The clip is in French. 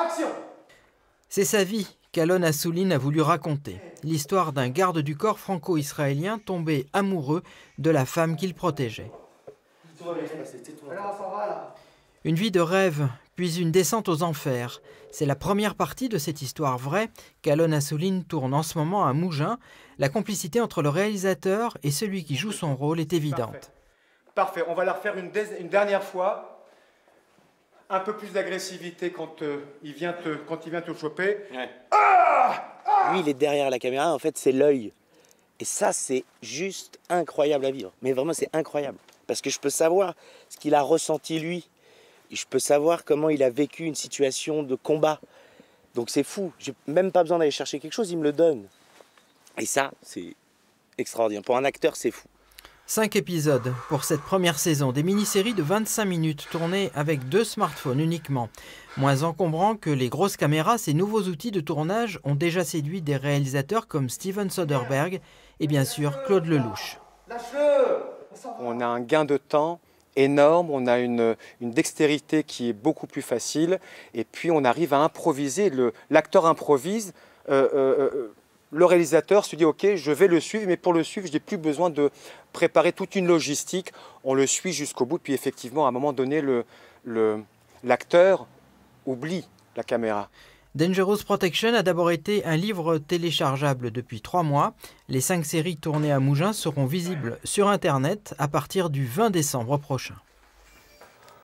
Action! C'est sa vie qu'Alon Assouline a voulu raconter. L'histoire d'un garde du corps franco-israélien tombé amoureux de la femme qu'il protégeait. Une vie de rêve, puis une descente aux enfers. C'est la première partie de cette histoire vraie qu'Alon Assouline tourne en ce moment à Mougins. La complicité entre le réalisateur et celui qui joue son rôle est évidente. Parfait. On va la refaire une dernière fois. Un peu plus d'agressivité quand il vient te choper. Ouais. Lui, il est derrière la caméra, en fait, c'est l'œil. Et ça, c'est juste incroyable à vivre. Mais vraiment, c'est incroyable. Parce que je peux savoir ce qu'il a ressenti, lui. Et je peux savoir comment il a vécu une situation de combat. Donc c'est fou. J'ai même pas besoin d'aller chercher quelque chose, il me le donne. Et ça, c'est extraordinaire. Pour un acteur, c'est fou. 5 épisodes pour cette première saison, des mini-séries de 25 minutes tournées avec 2 smartphones uniquement. Moins encombrant que les grosses caméras, ces nouveaux outils de tournage ont déjà séduit des réalisateurs comme Steven Soderbergh et bien sûr Claude Lelouch. On a un gain de temps énorme, on a une dextérité qui est beaucoup plus facile et puis on arrive à improviser, l'acteur improvise. Le réalisateur se dit « Ok, je vais le suivre, mais pour le suivre, je n'ai plus besoin de préparer toute une logistique. » On le suit jusqu'au bout, puis effectivement, à un moment donné, l'acteur oublie la caméra. Dangerous Protection a d'abord été un livre téléchargeable depuis 3 mois. Les 5 séries tournées à Mougins seront visibles sur Internet à partir du 20 décembre prochain.